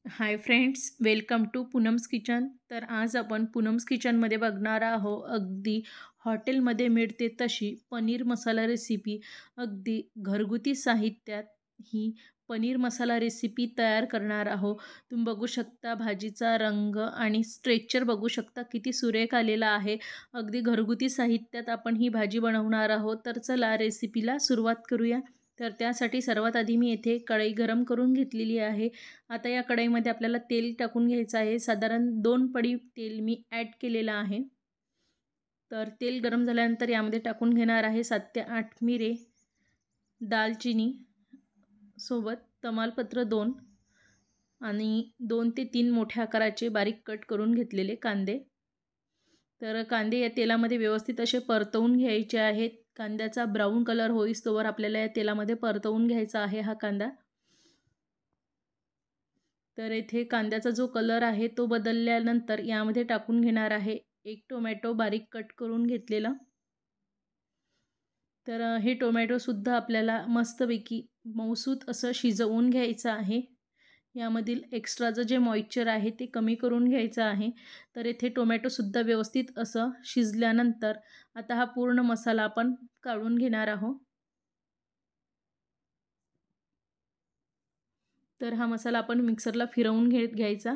High friends, welcome to Poonam's kitchen. तर आज आपण पूनम्स किचनमध्ये बघणार आहोत अगदी हॉटेलमध्ये मिळते तशी पनीर मसाला रेसिपी. अगदी घरगुती साहित्यात ही पनीर मसाला रेसिपी तयार करणार आहोत. तुम्ही बघू शकता भाजीचा रंग आणि स्ट्रेक्चर बघू शकता किती सुरेख आलेला आहे. अगदी घरगुती साहित्यात आपण ही भाजी बनवणार आहोत. तर चला रेसिपीला सुरुवात करूया. तर त्यासाठी सर्वात आधी मी येथे कढई गरम करून घेतलेली आहे. आता या कढईमध्ये आपल्याला तेल टाकून घ्यायचं आहे. साधारण 2 पडी तेल मी ॲड केलेलं आहे. तर तेल गरम झाल्यानंतर यामध्ये टाकून घेणार आहे 7 ते 8 मिरे, दालचिनी सोबत तमालपत्र 2 आणि 2 ते 3 मोठ्या आकाराचे बारीक कट करून घेतलेले कांदे. तर कांदे या तेलामध्ये व्यवस्थित असे परतवून घ्यायचे आहेत. कांद्याचा ब्राऊन कलर होईस्तोवर आपल्याला या तेलामध्ये परतवून घ्यायचा आहे हा कांदा. तर येथे कांद्याचा जो कलर आहे तो बदलल्यानंतर यामध्ये टाकून घेणार आहे 1 टोमॅटो बारीक कट करून घेतलेला. तर हे टोमॅटोसुद्धा आपल्याला मस्तपैकी मऊसूत असं शिजवून घ्यायचं आहे. यामधील एक्स्ट्राचं जे मॉइश्चर आहे ते कमी करून घ्यायचं आहे. तर येथे टोमॅटोसुद्धा व्यवस्थित असं शिजल्यानंतर आता हा पूर्ण मसाला आपण काढून घेणार आहोत. तर हा मसाला आपण मिक्सरला फिरवून घ्यायचा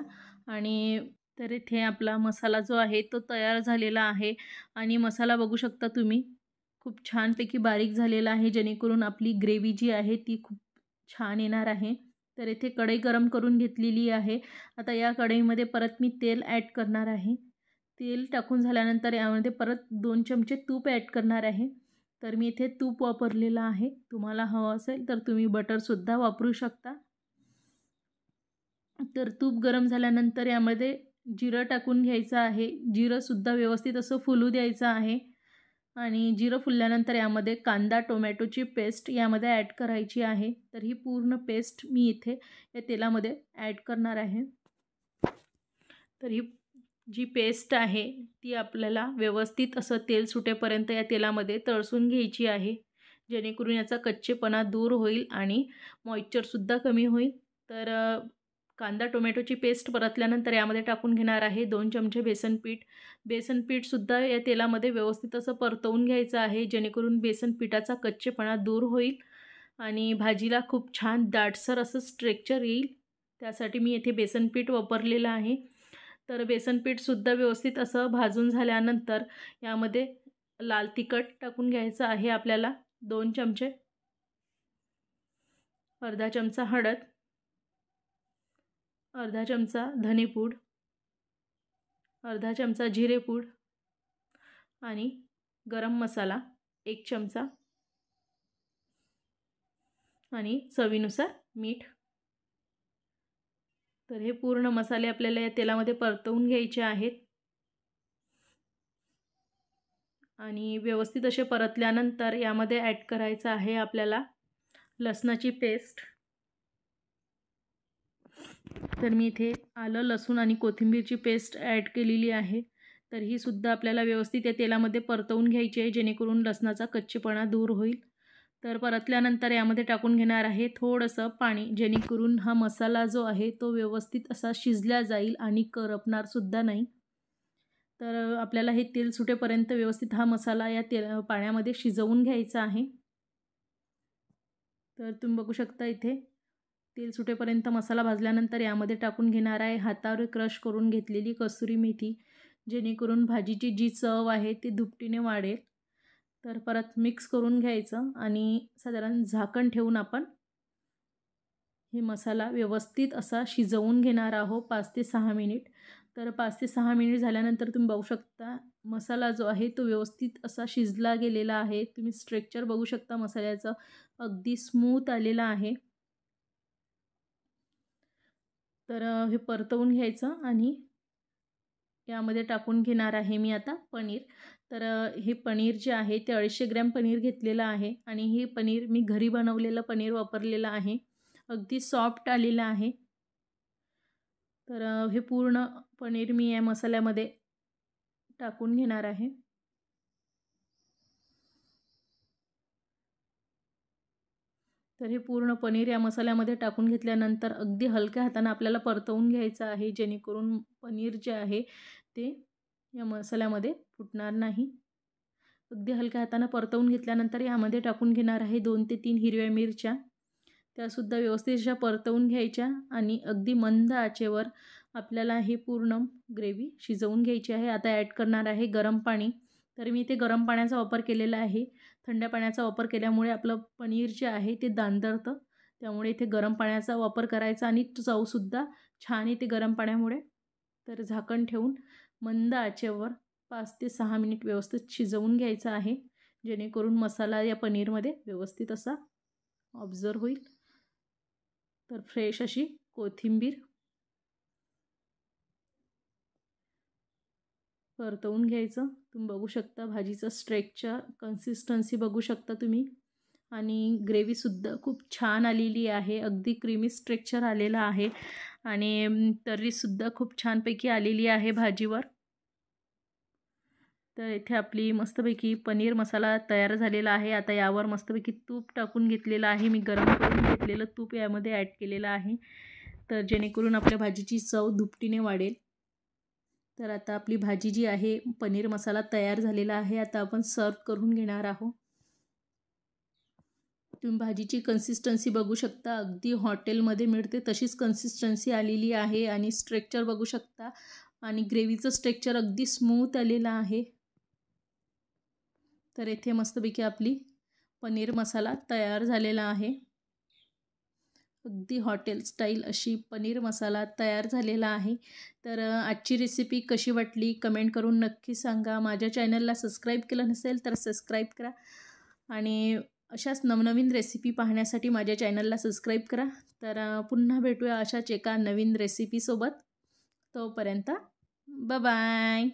आणि तर इथे आपला मसाला जो आहे तो तयार झालेला आहे आणि मसाला बघू शकता तुम्ही खूप छानपैकी बारीक झालेला आहे, जेणेकरून आपली ग्रेव्ही जी आहे ती खूप छान येणार आहे. तर इथे कढई गरम करून घेतलेली आहे. आता या कढईमध्ये परत मी तेल ॲड करणार आहे. तेल टाकून झाल्यानंतर यामध्ये परत 2 चमचे तूप ॲड करणार आहे. तर मी इथे तूप वापरलेलं आहे. तुम्हाला हवं असेल तर तुम्ही बटरसुद्धा वापरू शकता. तर तूप गरम झाल्यानंतर यामध्ये जिरं टाकून घ्यायचं आहे. जिरंसुद्धा व्यवस्थित असं फुलू द्यायचं आहे आणि जिरं फुलल्यानंतर यामध्ये कांदा टोमॅटोची पेस्ट यामध्ये ॲड करायची आहे. तर ही पूर्ण पेस्ट मी इथे या तेलामध्ये ॲड करणार आहे. तर ही जी पेस्ट आहे ती आपल्याला व्यवस्थित असं तेल सुटेपर्यंत या तेलामध्ये तळसून घ्यायची आहे, जेणेकरून याचा कच्चेपणा दूर होईल आणि मॉइश्चरसुद्धा कमी होईल. तर कांदा टोमॅटोची पेस्ट परतल्यानंतर यामध्ये टाकून घेणार आहे 2 चमचे बेसन पीठ. बेसन पीठसुद्धा या तेलामध्ये व्यवस्थित असं परतवून घ्यायचं आहे, जेणेकरून बेसन पिठाचा कच्चेपणा दूर होईल आणि भाजीला खूप छान दाटसर असं स्ट्रेक्चर येईल. त्यासाठी मी येथे बेसन पीठ वापरलेलं आहे. तर बेसन पीठसुद्धा व्यवस्थित असं भाजून झाल्यानंतर यामध्ये लाल तिखट टाकून घ्यायचं आहे आपल्याला 2 चमचे, अर्धा चमचा हळद, अर्धा चमचा धनेपूड, अर्धा चमचा जिरेपूड आणि गरम मसाला 1 चमचा आणि चवीनुसार मीठ. तर हे पूर्ण मसाले आपल्याला या तेलामध्ये परतवून घ्यायचे आहेत आणि व्यवस्थित असे परतल्यानंतर यामध्ये ॲड करायचं आहे आपल्याला लसणाची पेस्ट. तर मी इथे आलं लसूण आणि कोथिंबीरची पेस्ट ॲड केलेली आहे. तर ही सुद्धा आपल्याला व्यवस्थित या तेलामध्ये परतवून घ्यायची आहे, जेणेकरून लसणाचा कच्चेपणा दूर होईल. तर परतल्यानंतर यामध्ये टाकून घेणार आहे थोडंसं पाणी, जेणेकरून हा मसाला जो आहे तो व्यवस्थित असा शिजला जाईल आणि करपणारसुद्धा नाही. तर आपल्याला हे तेल सुटेपर्यंत व्यवस्थित हा मसाला या पाण्यामध्ये शिजवून घ्यायचा आहे. तर तुम्ही बघू शकता इथे तेल सुटेपर्यंत मसाला भाजल्यानंतर यामध्ये टाकून घेणार आहे हातावर क्रश करून घेतलेली कसुरी मेथी, जेणेकरून भाजीची जी चव आहे ती दुपटीने वाढेल. तर परत मिक्स करून घ्यायचं आणि साधारण झाकण ठेवून आपण हे मसाला व्यवस्थित असा शिजवून घेणार आहोत 5 ते 6 मिनिट. तर 5 ते 6 मिनिट झाल्यानंतर तुम्ही बघू शकता मसाला जो आहे तो व्यवस्थित असा शिजला गेलेला आहे. तुम्ही स्ट्रेक्चर बघू शकता मसाल्याचं अगदी स्मूथ आलेलं आहे. तर हे परतवून घ्यायचं आणि यामध्ये टाकून घेणार आहे मी आता पनीर. तर हे पनीर जे आहे ते 250 ग्रॅम पनीर घेतलेलं आहे आणि हे पनीर मी घरी बनवलेलं पनीर वापरलेलं आहे. अगदी सॉफ्ट आलेलं आहे. तर हे पूर्ण पनीर मी या मसाल्यामध्ये टाकून घेणार आहे. तर हे पूर्ण पनीर या मसाल्यामध्ये टाकून घेतल्यानंतर अगदी हलक्या हाताने आपल्याला परतवून घ्यायचं आहे, जेणेकरून पनीर जे आहे ते या मसाल्यामध्ये फुटणार नाही. अगदी हलक्या हाताने परतवून घेतल्यानंतर यामध्ये टाकून घेणार आहे 2 ते 3 हिरव्या मिरच्या. त्यासुद्धा व्यवस्थित अशा परतवून घ्यायच्या आणि अगदी मंद आचेवर आपल्याला हे पूर्ण ग्रेव्ही शिजवून घ्यायची आहे. आता ॲड करणार आहे गरम पाणी. तर मी इथे गरम पाण्याचा वापर केलेला आहे. थंड पाण्याचा वापर केल्यामुळे आपलं पनीर जे आहे ते दांदरतं. त्यामुळे इथे गरम पाण्याचा वापर करायचा आणि चवसुद्धा छान येते गरम पाण्यामुळे. तर झाकण ठेवून मंद आचेवर 5 ते 6 मिनिट व्यवस्थित शिजवून घ्यायचं आहे, जेणेकरून मसाला या पनीरमध्ये व्यवस्थित असा ऑब्झर्व होईल. तर फ्रेश अशी कोथिंबीर परतवून घ्यायचं. तुम्ही बघू शकता भाजीचं स्ट्रेक्चर, कन्सिस्टन्सी बघू शकता तुम्ही. आणि ग्रेव्हीसुद्धा खूप छान आलेली आहे. अगदी क्रीमी स्ट्रेक्चर आलेलं आहे आणि तर्रीसुद्धा खूप छानपैकी आलेली आहे भाजीवर. तर इथे आपली मस्तपैकी पनीर मसाला तयार झालेला आहे. आता यावर मस्तपैकी तूप टाकून घेतलेलं आहे. मी गरम करून घेतलेलं तूप यामध्ये ॲड केलेलं आहे, तर जेणेकरून आपल्या भाजीची चव दुपटीने वाढेल. तर आता आपली भाजी जी आहे, पनीर मसाला तयार झालेला आहे. आता आपण सर्व करून घेणार आहोत. तुम्ही भाजीची कन्सिस्टन्सी बघू शकता. अगदी हॉटेलमध्ये मिळते तशीच कन्सिस्टन्सी आलेली आहे आणि स्ट्रेक्चर बघू शकता आणि ग्रेव्हीचं स्ट्रेक्चर अगदी स्मूथ आलेलं आहे. तर इथे मस्तपैकी आपली पनीर मसाला तयार झालेला आहे. अगदी हॉटेल स्टाईल अशी पनीर मसाला तयार झालेला आहे. तर आजची रेसिपी कशी वाटली कमेंट करून नक्की सांगा. माझ्या चॅनलला सबस्क्राईब केलं नसेल तर सबस्क्राईब करा आणि अशाच नवनवीन रेसिपी पाहण्यासाठी माझ्या चॅनलला सबस्क्राईब करा. तर पुन्हा भेटूया अशाच एका नवीन रेसिपीसोबत. तोपर्यंत बाय बाय.